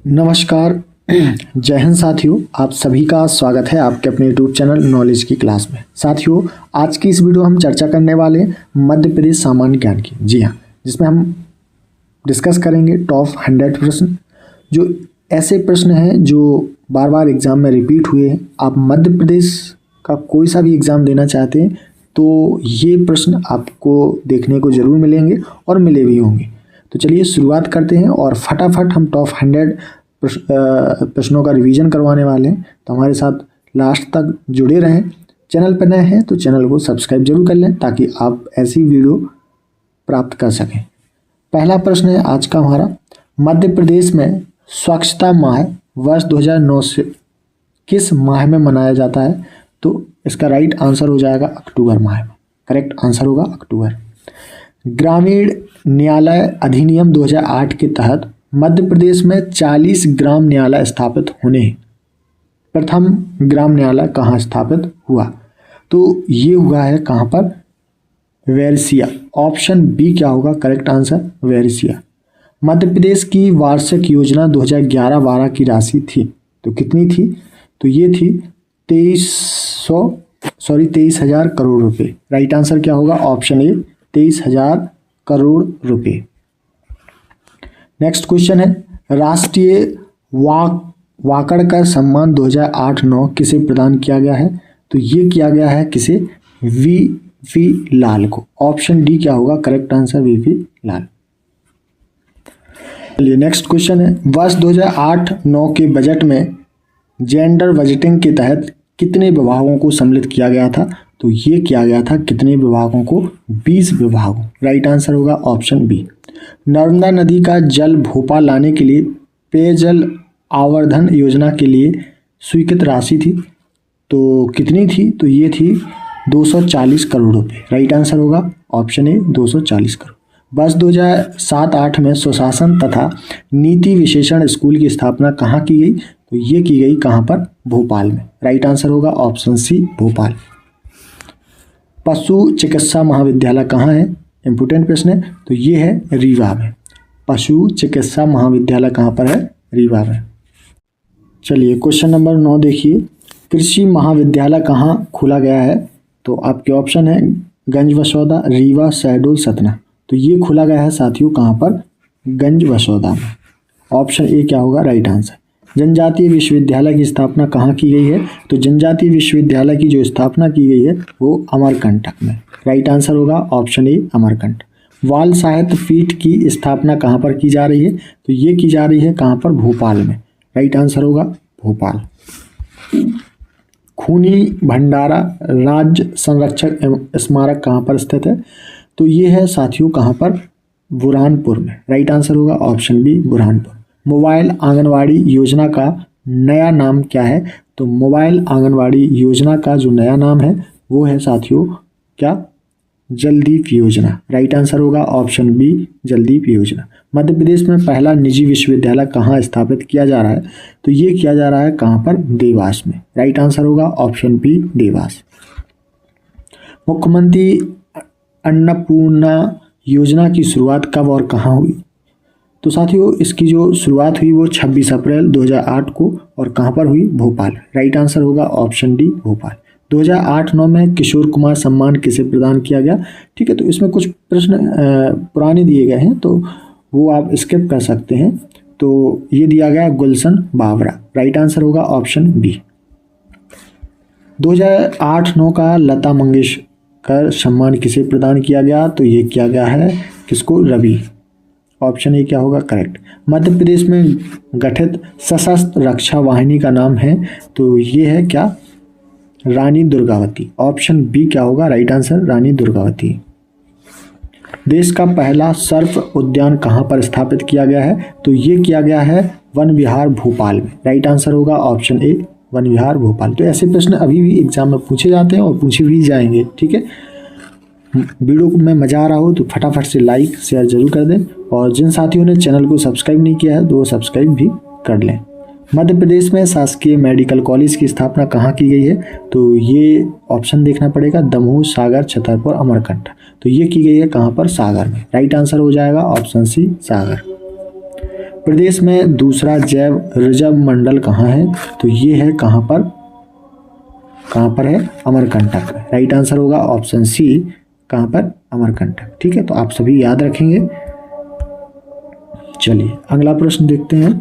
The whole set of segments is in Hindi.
नमस्कार। जय हिंद साथियों, आप सभी का स्वागत है आपके अपने यूट्यूब चैनल नॉलेज की क्लास में। साथियों, आज की इस वीडियो हम चर्चा करने वाले हैं मध्य प्रदेश सामान्य ज्ञान की। जी हाँ, जिसमें हम डिस्कस करेंगे टॉप 100 प्रश्न, जो ऐसे प्रश्न हैं जो बार बार एग्जाम में रिपीट हुए हैं। आप मध्य प्रदेश का कोई सा भी एग्ज़ाम देना चाहते हैं तो ये प्रश्न आपको देखने को ज़रूर मिलेंगे और मिले भी होंगे। तो चलिए शुरुआत करते हैं और फटाफट हम टॉप 100 प्रश्नों का रिवीजन करवाने वाले हैं। तो हमारे साथ लास्ट तक जुड़े रहें। चैनल पर नए हैं तो चैनल को सब्सक्राइब जरूर कर लें ताकि आप ऐसी वीडियो प्राप्त कर सकें। पहला प्रश्न है आज का हमारा, मध्य प्रदेश में स्वच्छता माह वर्ष 2009 से किस माह में मनाया जाता है? तो इसका राइट आंसर हो जाएगा अक्टूबर माह में। करेक्ट आंसर होगा अक्टूबर। ग्रामीण न्यायालय अधिनियम 2008 के तहत मध्य प्रदेश में 40 ग्राम न्यायालय स्थापित होने हैं। प्रथम ग्राम न्यायालय कहाँ स्थापित हुआ? तो ये हुआ है कहाँ पर? वेरसिया। ऑप्शन बी क्या होगा करेक्ट आंसर? वेरसिया। मध्य प्रदेश की वार्षिक योजना 2011-12 की राशि थी तो कितनी थी? तो ये थी 23,000 करोड़ रुपए। राइट आंसर क्या होगा? ऑप्शन ए 23,000 करोड़ रुपए। नेक्स्ट क्वेश्चन है, राष्ट्रीय वाकड़कर सम्मान 2008-9 किसे प्रदान किया गया है? तो ये किया गया है किसे? वी लाल को। ऑप्शन डी क्या होगा करेक्ट आंसर? वी लाल। चलिए नेक्स्ट क्वेश्चन है, वर्ष 2008-9 के बजट में जेंडर बजटिंग के तहत कितने विभागों को सम्मिलित किया गया था? तो ये किया गया था कितने विभागों को? 20 विभागों। राइट आंसर होगा ऑप्शन बी। नर्मदा नदी का जल भोपाल लाने के लिए पेयजल आवर्धन योजना के लिए स्वीकृत राशि थी तो कितनी थी? तो ये थी 240 करोड़ रुपए। राइट आंसर होगा ऑप्शन ए 240 करोड़। वर्ष 2007-8 में सुशासन तथा नीति विशेषण स्कूल की स्थापना कहाँ की गई? तो ये की गई कहाँ पर? भोपाल में। राइट आंसर होगा ऑप्शन सी भोपाल। पशु चिकित्सा महाविद्यालय कहाँ है? इंपोर्टेंट प्रश्न है। तो ये है रीवा में। पशु चिकित्सा महाविद्यालय कहाँ पर है? रीवा में। चलिए क्वेश्चन नंबर 9 देखिए, कृषि महाविद्यालय कहाँ खोला गया है? तो आपके ऑप्शन है गंज बसौदा, रीवा, शहडोल, सतना। तो ये खोला गया है साथियों कहाँ पर? गंज बसौदा में। ऑप्शन ए क्या होगा राइट आंसर। जनजातीय विश्वविद्यालय की स्थापना कहाँ की गई है? तो जनजातीय विश्वविद्यालय की जो स्थापना की गई है वो अमरकंटक में। राइट आंसर होगा ऑप्शन ए अमरकंटक। बाल साहित्य पीठ की स्थापना कहाँ पर की जा रही है? तो ये की जा रही है कहाँ पर? भोपाल में। राइट आंसर होगा भोपाल। खूनी भंडारा राज्य संरक्षक एवं स्मारक कहाँ पर स्थित है? तो ये है साथियों कहाँ पर? बुरहानपुर में। राइट आंसर होगा option B Burhanpur. Mobile anganwadi योजना का नया नाम क्या है? तो मोबाइल आंगनवाड़ी योजना का जो नया नाम है वो है साथियों क्या? जलदीप योजना। राइट आंसर होगा ऑप्शन बी जलदीप योजना। मध्य प्रदेश में पहला निजी विश्वविद्यालय कहाँ स्थापित किया जा रहा है? तो ये किया जा रहा है कहाँ पर? देवास में। राइट आंसर होगा ऑप्शन बी देवास। मुख्यमंत्री अन्नपूर्णा योजना की शुरुआत कब और कहाँ हुई? तो साथियों इसकी जो शुरुआत हुई वो 26 अप्रैल 2008 को और कहाँ पर हुई? भोपाल। राइट आंसर होगा ऑप्शन डी भोपाल। 2008-9 में किशोर कुमार सम्मान किसे प्रदान किया गया? ठीक है, तो इसमें कुछ प्रश्न पुराने दिए गए हैं तो वो आप स्किप कर सकते हैं। तो ये दिया गया गुलशन बावरा। राइट आंसर होगा ऑप्शन बी। 2008-9 का लता मंगेशकर सम्मान किसे प्रदान किया गया? तो ये किया गया है किसको? रवि। ऑप्शन ए क्या होगा करेक्ट। मध्य प्रदेश में गठित सशस्त्र रक्षा वाहिनी का नाम है? तो ये है क्या? रानी दुर्गावती। ऑप्शन बी क्या होगा राइट आंसर? रानी दुर्गावती। देश का पहला सर्प उद्यान कहाँ पर स्थापित किया गया है? तो ये किया गया है वन विहार भोपाल में। राइट आंसर होगा ऑप्शन ए वन विहार भोपाल। तो ऐसे प्रश्न अभी भी एग्जाम में पूछे जाते हैं और पूछे भी जाएंगे। ठीक है, वीडियो में मज़ा आ रहा हो तो फटाफट से लाइक शेयर जरूर कर दें और जिन साथियों ने चैनल को सब्सक्राइब नहीं किया है तो वो सब्सक्राइब भी कर लें। मध्य प्रदेश में शासकीय मेडिकल कॉलेज की स्थापना कहाँ की गई है? तो ये ऑप्शन देखना पड़ेगा दमोह, सागर, छतरपुर, अमरकंटक। तो ये की गई है कहाँ पर? सागर में। राइट आंसर हो जाएगा ऑप्शन सी सागर। प्रदेश में दूसरा जैव रिजर्व मंडल कहाँ है? तो ये है कहाँ पर है? अमरकंटक में। राइट आंसर होगा ऑप्शन सी, कहाँ पर? अमरकंटक। ठीक है, तो आप सभी याद रखेंगे। चलिए अगला प्रश्न देखते हैं।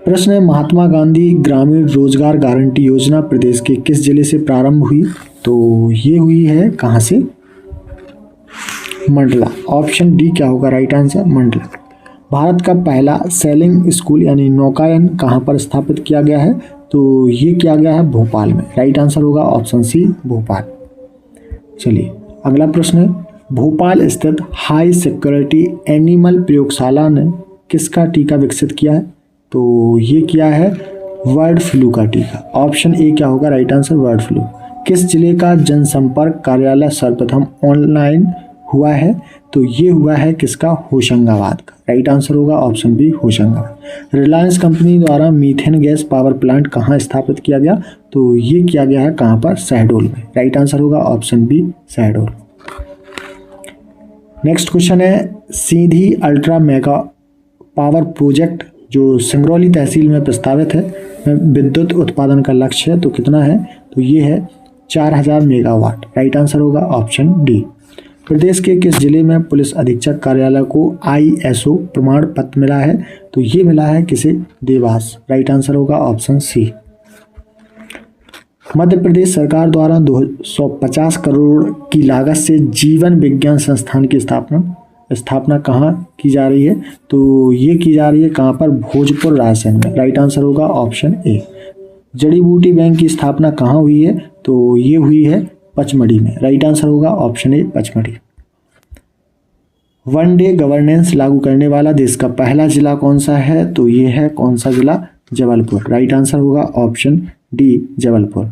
प्रश्न है, महात्मा गांधी ग्रामीण रोजगार गारंटी योजना प्रदेश के किस जिले से प्रारंभ हुई? तो ये हुई है कहाँ से? मंडला। ऑप्शन डी क्या होगा राइट आंसर? मंडला। भारत का पहला सेलिंग स्कूल यानी नौकायन कहाँ पर स्थापित किया गया है? तो ये किया गया है भोपाल में। राइट आंसर होगा ऑप्शन सी, भोपाल। चलिए अगला प्रश्न है, भोपाल स्थित हाई सिक्योरिटी एनिमल प्रयोगशाला ने किसका टीका विकसित किया है? तो ये किया है बर्ड फ्लू का टीका। ऑप्शन ए क्या होगा राइट आंसर? Bird flu. किस जिले का जनसंपर्क कार्यालय सर्वप्रथम ऑनलाइन हुआ है? तो ये हुआ है किसका? होशंगाबाद का। राइट आंसर होगा option B, Hoshangabad. Reliance company द्वारा मीथेन गैस पावर प्लांट कहाँ स्थापित किया गया? तो ये किया गया है कहाँ पर? शहडोल में। राइट आंसर होगा option B, Shahdol. Next question है, Sidhi ultra mega power project जो सिंगरौली तहसील में प्रस्तावित है, विद्युत उत्पादन का लक्ष्य है तो कितना है? तो ये है 4000 मेगावाट। राइट आंसर होगा ऑप्शन डी। प्रदेश के किस जिले में पुलिस अधीक्षक कार्यालय को ISO प्रमाण पत्र मिला है? तो ये मिला है किसे? देवास। राइट आंसर होगा ऑप्शन सी। मध्य प्रदेश सरकार द्वारा 250 करोड़ की लागत से जीवन विज्ञान संस्थान की स्थापना कहाँ की जा रही है? तो ये की जा रही है कहाँ पर? भोजपुर रायसेन में। राइट आंसर होगा ऑप्शन ए। जड़ी बूटी बैंक की स्थापना कहाँ हुई है? तो ये हुई है पचमढ़ी में। राइट आंसर होगा option A, Pachmarhi. One day governance लागू करने वाला देश का पहला जिला कौन सा है? तो ये है कौन सा जिला? जबलपुर। राइट आंसर होगा ऑप्शन डी, जबलपुर।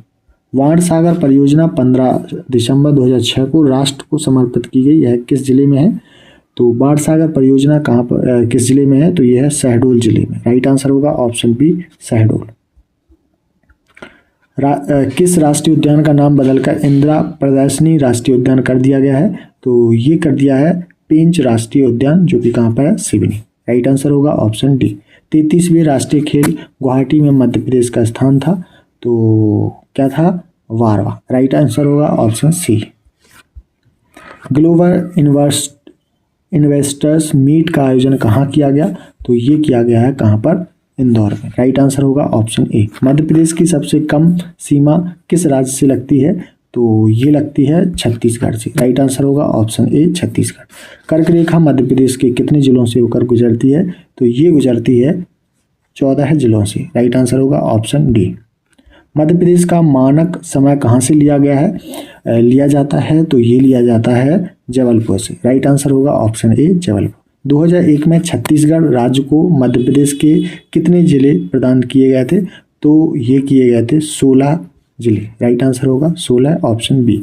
वाण सागर परियोजना 15 दिसंबर 2006 को राष्ट्र को समर्पित की गई है, किस जिले में है? तो बाण सागर परियोजना कहाँ पर किस जिले में है? तो यह है शहडोल जिले में। राइट आंसर होगा ऑप्शन बी, शहडोल। किस राष्ट्रीय उद्यान का नाम बदलकर इंदिरा प्रदर्शनी राष्ट्रीय उद्यान कर दिया गया है? तो ये कर दिया है पेंच राष्ट्रीय उद्यान, जो कि कहाँ पर है? सिवनी। राइट आंसर होगा ऑप्शन डी। 33वें राष्ट्रीय खेल गुवाहाटी में मध्य प्रदेश का स्थान था, तो क्या था? वारवा। राइट आंसर होगा option C. Global investors meet का आयोजन कहाँ किया गया? तो ये किया गया है कहाँ पर? इंदौर में। राइट आंसर होगा ऑप्शन ए। मध्य प्रदेश की सबसे कम सीमा किस राज्य से लगती है? तो ये लगती है छत्तीसगढ़ से। राइट आंसर होगा ऑप्शन ए, छत्तीसगढ़। कर्क रेखा मध्य प्रदेश के कितने जिलों से होकर गुजरती है? तो ये गुजरती है 14 जिलों से। राइट आंसर होगा ऑप्शन डी। मध्य प्रदेश का मानक समय कहाँ से लिया गया है? लिया जाता है तो ये लिया जाता है जबलपुर से। राइट आंसर होगा ऑप्शन ए, जबलपुर। 2001 में छत्तीसगढ़ राज्य को मध्य प्रदेश के कितने जिले प्रदान किए गए थे? तो ये किए गए थे 16 जिले। राइट आंसर होगा 16, ऑप्शन बी।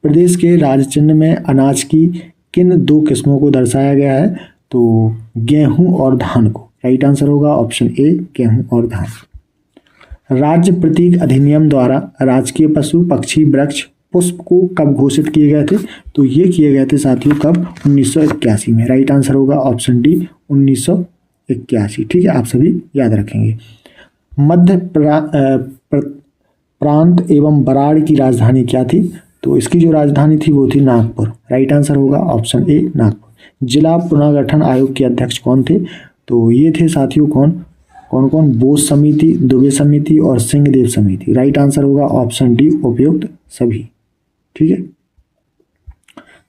प्रदेश के राज्य चिन्ह में अनाज की किन दो किस्मों को दर्शाया गया है? तो गेहूं और धान को। राइट आंसर होगा ऑप्शन ए, गेहूं और धान। राज्य प्रतीक अधिनियम द्वारा राजकीय पशु पक्षी वृक्ष पुष्प को कब घोषित किए गए थे? तो ये किए गए थे साथियों कब? 1981 में। राइट आंसर होगा ऑप्शन डी, 1981। ठीक है, आप सभी याद रखेंगे। मध्य प्रांत एवं बराड़ की राजधानी क्या थी? तो इसकी जो राजधानी थी वो थी नागपुर। राइट आंसर होगा ऑप्शन ए, नागपुर। जिला पुनर्गठन आयोग के अध्यक्ष कौन थे? तो ये थे साथियों कौन कौन? बोस समिति, दुबे समिति और सिंहदेव समिति। राइट आंसर होगा ऑप्शन डी, उपयुक्त सभी। ठीक है,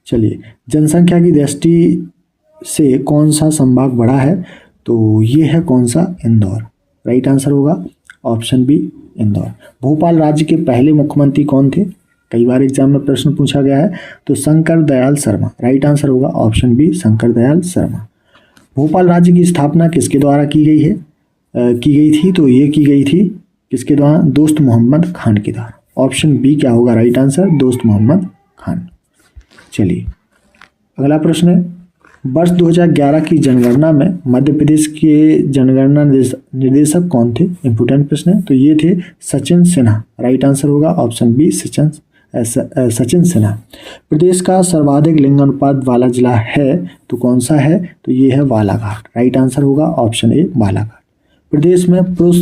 चलिए जनसंख्या की दृष्टि से कौन सा संभाग बड़ा है? तो ये है कौन सा? इंदौर। राइट आंसर होगा ऑप्शन बी, इंदौर। भोपाल राज्य के पहले मुख्यमंत्री कौन थे? कई बार एग्जाम में प्रश्न पूछा गया है, तो शंकर दयाल शर्मा। राइट आंसर होगा ऑप्शन बी, शंकर दयाल शर्मा। भोपाल राज्य की स्थापना किसके द्वारा की गई है? की गई थी? तो ये की गई थी किसके द्वारा? दोस्त मोहम्मद खान के द्वारा। ऑप्शन बी क्या होगा राइट आंसर? दोस्त मोहम्मद खान। चलिए अगला प्रश्न है, वर्ष 2011 की जनगणना में मध्य प्रदेश के जनगणना निर्देशक कौन थे? इंपोर्टेंट प्रश्न है। तो ये थे सचिन सिन्हा। राइट आंसर होगा ऑप्शन बी, सचिन सिन्हा। प्रदेश का सर्वाधिक लिंग अनुपात वाला जिला है तो कौन सा है, तो ये है बालाघाट। राइट आंसर होगा ऑप्शन ए बालाघाट। प्रदेश में पुरुष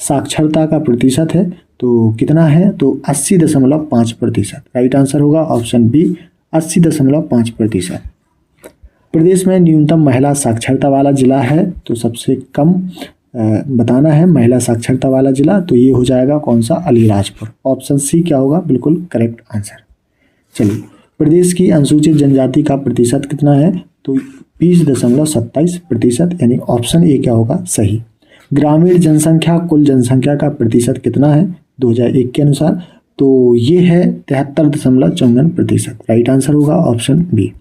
साक्षरता का प्रतिशत है तो कितना है, तो 80.5%। राइट आंसर होगा ऑप्शन बी 80.5%। प्रदेश में न्यूनतम महिला साक्षरता वाला जिला है तो सबसे कम बताना है महिला साक्षरता वाला जिला, तो ये हो जाएगा कौन सा, अलीराजपुर। ऑप्शन सी क्या होगा, बिल्कुल करेक्ट आंसर। चलिए, प्रदेश की अनुसूचित जनजाति का प्रतिशत कितना है, तो 20.27%, यानी ऑप्शन ए क्या होगा सही। ग्रामीण जनसंख्या कुल जनसंख्या का प्रतिशत कितना है 2001 के अनुसार, तो ये है 73.54%। राइट आंसर होगा ऑप्शन बी।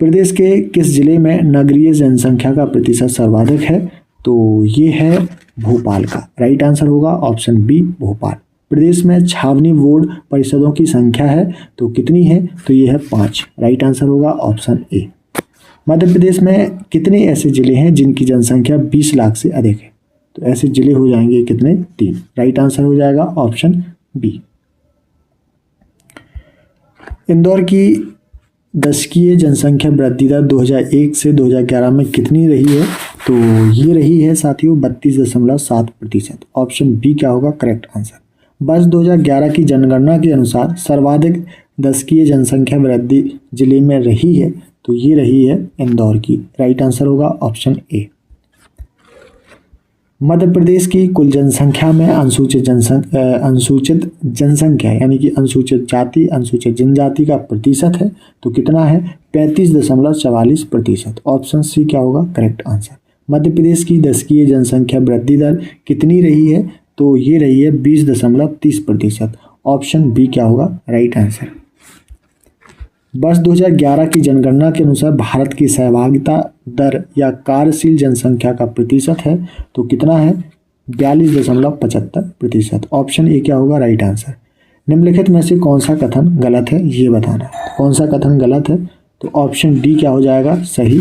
प्रदेश के किस जिले में नगरीय जनसंख्या का प्रतिशत सर्वाधिक है, तो ये है भोपाल का। राइट आंसर होगा ऑप्शन बी भोपाल। प्रदेश में छावनी बोर्ड परिषदों की संख्या है तो कितनी है, तो ये है 5। राइट आंसर होगा ऑप्शन ए। मध्य प्रदेश में कितने ऐसे जिले हैं जिनकी जनसंख्या 20 लाख से अधिक है, तो ऐसे जिले हो जाएंगे कितने, 3। राइट आंसर हो जाएगा ऑप्शन बी। इंदौर की दशकीय जनसंख्या वृद्धि दर 2001 से 2011 में कितनी रही है, तो ये रही है साथियों 32.7%। ऑप्शन बी क्या होगा करेक्ट आंसर। वर्ष 2011 की जनगणना के अनुसार सर्वाधिक दशकीय जनसंख्या वृद्धि जिले में रही है तो ये रही है इंदौर की। राइट आंसर होगा ऑप्शन ए। मध्य प्रदेश की कुल जनसंख्या में अनुसूचित जनसंख्या यानी कि अनुसूचित जाति अनुसूचित जनजाति का प्रतिशत है तो कितना है, 35.44%। ऑप्शन सी क्या होगा करेक्ट आंसर। मध्य प्रदेश की दशकीय जनसंख्या वृद्धि दर कितनी रही है, तो ये रही है 20.30%। ऑप्शन बी क्या होगा राइट आंसर। वर्ष 2011 की जनगणना के अनुसार भारत की सहभागिता दर या कार्यशील जनसंख्या का प्रतिशत है तो कितना है, 42.75%। ऑप्शन ए क्या होगा राइट आंसर। निम्नलिखित में से कौन सा कथन गलत है ये बताना है। कौन सा कथन गलत है, तो ऑप्शन डी क्या हो जाएगा सही,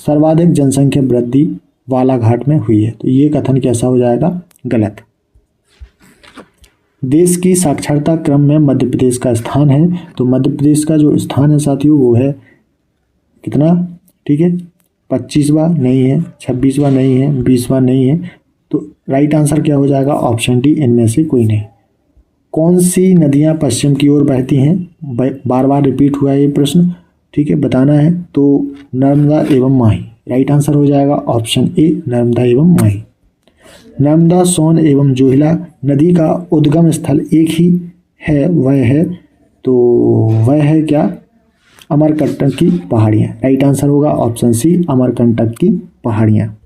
सर्वाधिक जनसंख्या वृद्धि बालाघाट में हुई है, तो ये कथन कैसा हो जाएगा गलत। देश की साक्षरता क्रम में मध्य प्रदेश का स्थान है, तो मध्य प्रदेश का जो स्थान है साथियों वो है कितना, ठीक है 25वां नहीं है, 26वां नहीं है, 20वां नहीं है, तो राइट आंसर क्या हो जाएगा ऑप्शन डी इनमें से कोई नहीं। कौन सी नदियां पश्चिम की ओर बहती हैं, बार बार रिपीट हुआ है ये प्रश्न, ठीक है बताना है, तो नर्मदा एवं माही। राइट आंसर हो जाएगा ऑप्शन ए नर्मदा एवं माही। नर्मदा सोन एवं जोहिला नदी का उद्गम स्थल एक ही है, वह है क्या, अमरकंटक की पहाड़ियाँ। राइट आंसर होगा ऑप्शन सी अमरकंटक की पहाड़ियाँ।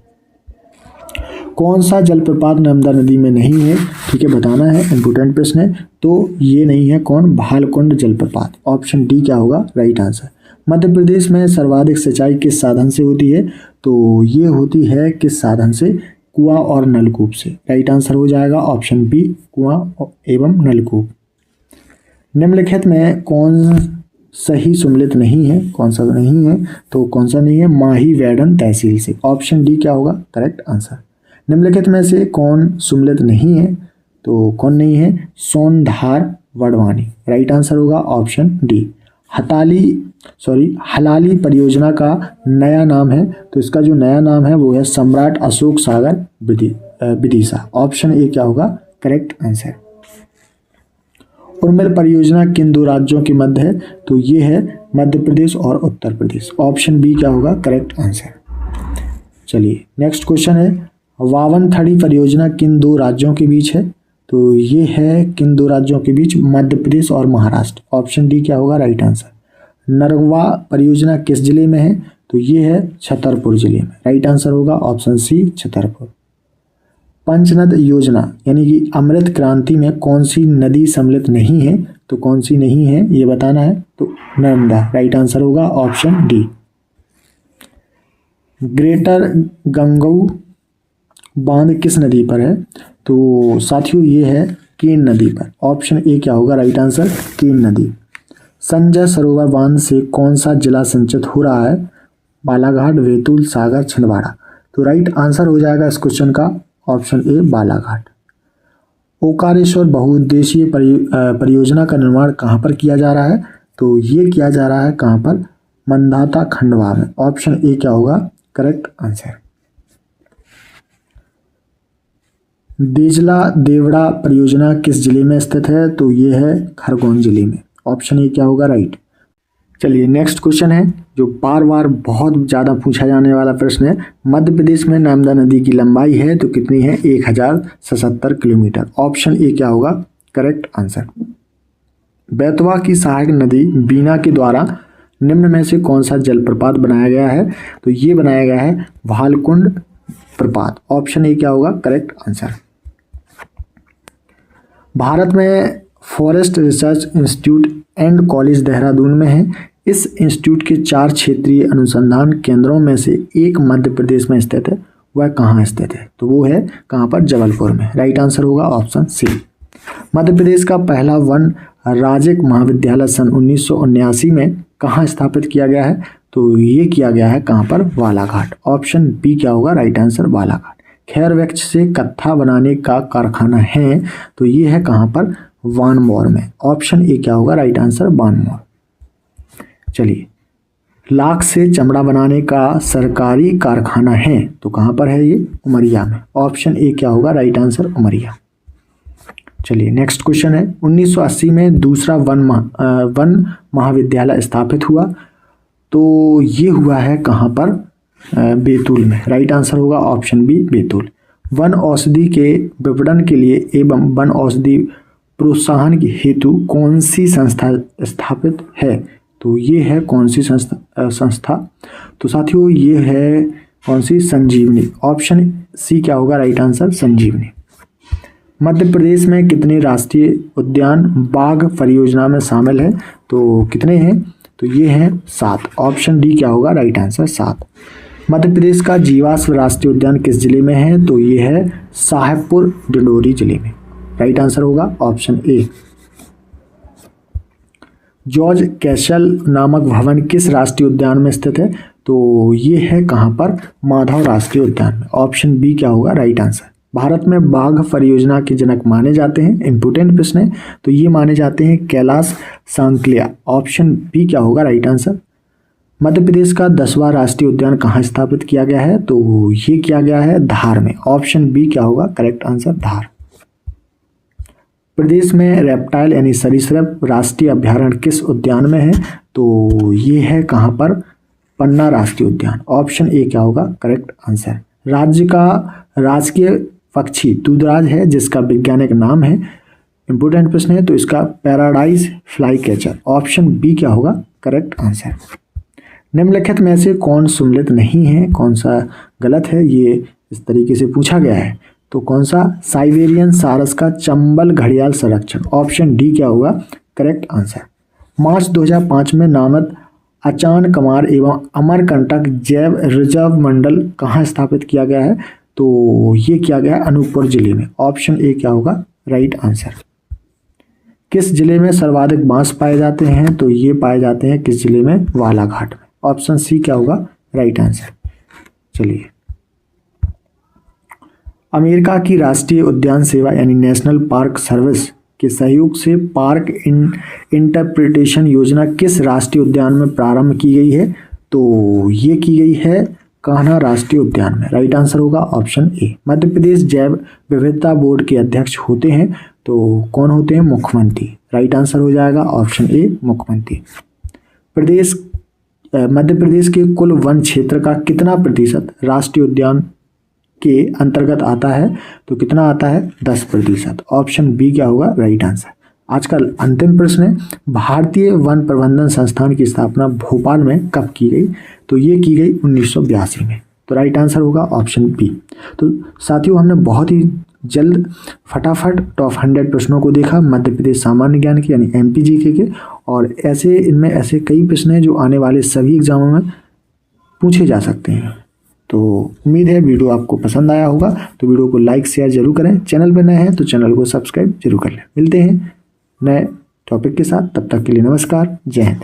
कौन सा जलप्रपात नर्मदा नदी में नहीं है, ठीक है बताना है, इंपोर्टेंट प्रश्न है, तो ये नहीं है कौन, भालकुंड जलप्रपात। ऑप्शन डी क्या होगा राइट आंसर। मध्य प्रदेश में सर्वाधिक सिंचाई किस साधन से होती है, तो ये होती है किस साधन से, कुआं और नलकूप से। राइट आंसर हो जाएगा ऑप्शन बी कुआं एवं नलकूप। निम्नलिखित में कौन सही सम्मिलित नहीं है, कौन सा नहीं है, तो कौन सा नहीं है, माही वैडन तहसील से। ऑप्शन डी क्या होगा करेक्ट आंसर। निम्नलिखित में से कौन सम्मिलित नहीं है, तो कौन नहीं है, सोनधार वडवानी। राइट आंसर होगा ऑप्शन डी। हलाली परियोजना का नया नाम है, तो इसका जो नया नाम है वो है सम्राट अशोक सागर विदिशा। ऑप्शन ए क्या होगा करेक्ट आंसर। उर्मिल परियोजना किन दो राज्यों के मध्य है, तो ये है मध्य प्रदेश और उत्तर प्रदेश। ऑप्शन बी क्या होगा करेक्ट आंसर। चलिए नेक्स्ट क्वेश्चन है, वावनथड़ी परियोजना किन दो राज्यों के बीच है, तो ये है किन दो राज्यों के बीच, मध्य प्रदेश और महाराष्ट्र। ऑप्शन डी क्या होगा राइट आंसर। नरवा परियोजना किस जिले में है, तो ये है छतरपुर जिले में। राइट आंसर होगा ऑप्शन सी छतरपुर। पंचनद योजना यानी कि अमृत क्रांति में कौन सी नदी सम्मिलित नहीं है, तो कौन सी नहीं है ये बताना है, तो नर्मदा। राइट आंसर होगा ऑप्शन डी। ग्रेटर गंगऊ बांध किस नदी पर है, तो साथियों ये है केन नदी पर। ऑप्शन ए क्या होगा राइट आंसर, केन नदी। संजय सरोवर बांध से कौन सा जिला सिंचित हो रहा है, बालाघाट बैतूल सागर छिंदवाड़ा। तो राइट आंसर हो जाएगा इस क्वेश्चन का ऑप्शन ए बालाघाट। ओकारेश्वर बहुउद्देशीय परियोजना का निर्माण कहाँ पर किया जा रहा है? तो ये किया जा रहा है कहाँ पर? मंदाता खंडवा में। ऑप्शन ए क्या होगा करेक्ट आंसर। देजला देवड़ा परियोजना किस जिले में स्थित है? तो ये है खरगोन जिले में। ऑप्शन ए क्या होगा राइट। चलिए नेक्स्ट क्वेश्चन है जो बार बार बहुत ज़्यादा पूछा जाने वाला प्रश्न है। मध्य प्रदेश में नर्मदा नदी की लंबाई है तो कितनी है? 1077 किलोमीटर। ऑप्शन ए क्या होगा करेक्ट आंसर। बेतवा की सहायक नदी बीना के द्वारा निम्न में से कौन सा जलप्रपात बनाया गया है? तो ये बनाया गया है भालकुंड प्रपात। ऑप्शन ए क्या होगा करेक्ट आंसर। भारत में forest research institute and college Dehradun में है। इस इंस्टीट्यूट के 4 क्षेत्रीय अनुसंधान केंद्रों में से एक मध्य प्रदेश में स्थित है। वह कहाँ स्थित है? तो वो है कहाँ पर? जबलपुर में। राइट आंसर होगा ऑप्शन सी। मध्य प्रदेश का पहला वन राजिक महाविद्यालय सन 1979 में कहाँ स्थापित किया गया है? तो ये किया गया है कहाँ पर? बालाघाट। ऑप्शन बी क्या होगा राइट आंसर बालाघाट। खैर वृक्ष से कत्था बनाने का कारखाना है तो ये है कहाँ पर? वानमोर में। ऑप्शन ए क्या होगा राइट आंसर वानमोर। चलिए लाख से चमड़ा बनाने का सरकारी कारखाना है तो कहाँ पर है ये? उमरिया में। ऑप्शन ए क्या होगा राइट आंसर उमरिया। चलिए नेक्स्ट क्वेश्चन है 1980 में दूसरा वन महाविद्यालय स्थापित हुआ तो ये हुआ है कहाँ पर? बैतूल में। राइट आंसर होगा ऑप्शन बी बैतूल। वन औषधि के विपणन के लिए एवं वन औषधि प्रोत्साहन हेतु कौन सी संस्था स्थापित है? तो ये है कौन सी संस्था? तो साथियों ये है कौन सी? संजीवनी। ऑप्शन सी क्या होगा राइट आंसर संजीवनी। मध्य प्रदेश में कितने राष्ट्रीय उद्यान बाघ परियोजना में शामिल है? तो कितने हैं? तो ये हैं 7। ऑप्शन डी क्या होगा राइट आंसर 7। मध्य प्रदेश का जीवाश्म राष्ट्रीय उद्यान किस जिले में है? तो ये है साहेबपुर डिंडोरी जिले में। राइट आंसर होगा ऑप्शन ए। जॉर्ज कैसल नामक भवन किस राष्ट्रीय उद्यान में स्थित है? तो ये है कहाँ पर? माधव राष्ट्रीय उद्यान में। ऑप्शन बी क्या होगा राइट आंसर। भारत में बाघ परियोजना के जनक माने जाते हैं, इंपोर्टेंट प्रश्न है, तो ये माने जाते हैं कैलाश सांकलिया। ऑप्शन बी क्या होगा राइट आंसर। मध्य प्रदेश का 10वां राष्ट्रीय उद्यान कहाँ स्थापित किया गया है? तो ये किया गया है धार में। ऑप्शन बी क्या होगा करेक्ट आंसर धार। प्रदेश में रेप्टाइल यानी सरीसृप राष्ट्रीय अभ्यारण्य किस उद्यान में है? तो ये है कहाँ पर? पन्ना राष्ट्रीय उद्यान। ऑप्शन ए क्या होगा करेक्ट आंसर। राज्य का राजकीय पक्षी दूधराज है जिसका वैज्ञानिक नाम है, इंपोर्टेंट प्रश्न है, तो इसका paradise flycatcher. Option B क्या होगा करेक्ट आंसर। निम्नलिखित में से कौन सुमेलित नहीं है? कौन सा गलत है? ये इस तरीके से पूछा गया है तो कौन सा? साइबेरियन सारस का चंबल घड़ियाल संरक्षण। ऑप्शन डी क्या होगा करेक्ट आंसर। मार्च 2005 में नामद अचान कमार एवं अमरकंटक जैव रिजर्व मंडल कहाँ स्थापित किया गया है? तो ये किया गया है अनूपपुर जिले में। ऑप्शन ए क्या होगा राइट आंसर। किस जिले में सर्वाधिक बांस पाए जाते हैं? तो ये पाए जाते हैं किस जिले में? बालाघाट में। ऑप्शन सी क्या होगा राइट आंसर। चलिए अमेरिका की राष्ट्रीय उद्यान सेवा यानी नेशनल पार्क सर्विस के सहयोग से पार्क इंटरप्रिटेशन योजना किस राष्ट्रीय उद्यान में प्रारंभ की गई है? तो ये की गई है कान्हा राष्ट्रीय उद्यान में। राइट आंसर होगा ऑप्शन ए। मध्य प्रदेश जैव विविधता बोर्ड के अध्यक्ष होते हैं तो कौन होते हैं? मुख्यमंत्री। राइट आंसर हो जाएगा ऑप्शन ए मुख्यमंत्री। मध्य प्रदेश के कुल वन क्षेत्र का कितना प्रतिशत राष्ट्रीय उद्यान के अंतर्गत आता है? तो कितना आता है? 10%। ऑप्शन बी क्या होगा राइट आंसर। आज का अंतिम प्रश्न है भारतीय वन प्रबंधन संस्थान की स्थापना भोपाल में कब की गई? तो ये की गई 1982 में। तो राइट आंसर होगा ऑप्शन बी। तो साथियों हमने बहुत ही जल्द फटाफट टॉप 100 प्रश्नों को देखा मध्य प्रदेश सामान्य ज्ञान के यानी MPGK के, और इनमें ऐसे कई प्रश्न हैं जो आने वाले सभी एग्जामों में पूछे जा सकते हैं। तो उम्मीद है वीडियो आपको पसंद आया होगा, तो वीडियो को लाइक शेयर जरूर करें। चैनल पर नए हैं तो चैनल को सब्सक्राइब जरूर कर लें। मिलते हैं नए टॉपिक के साथ, तब तक के लिए नमस्कार, जय हिंद।